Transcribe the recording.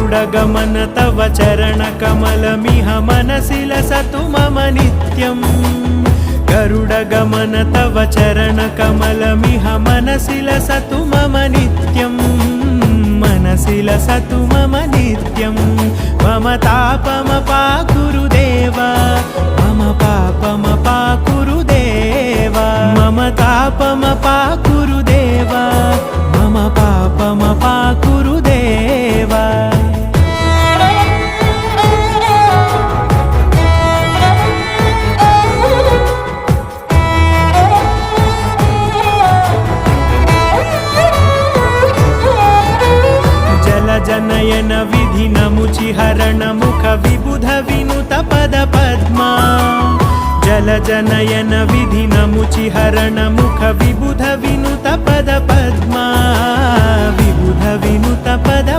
गरुडगमन तव चरणकमलमिह मनसि लसतु मम नित्यम् गरुडगमन तव चरणकमलमिह मनसि लसतु मम नित्यम् मनसि लसतु मम नित्यम् मम तापमपाकुरु देव मम पापमपाकुरु देव मम तापमपाकुरु देव मम पापमपाकुरु देव जनयन विधिनमुचिहरण मुख विबुध विनुत पद पद्मा जल जनयन विधिनमुचिहरण मुख विबुध विनुत पद पद्मा विबुध विनुत पद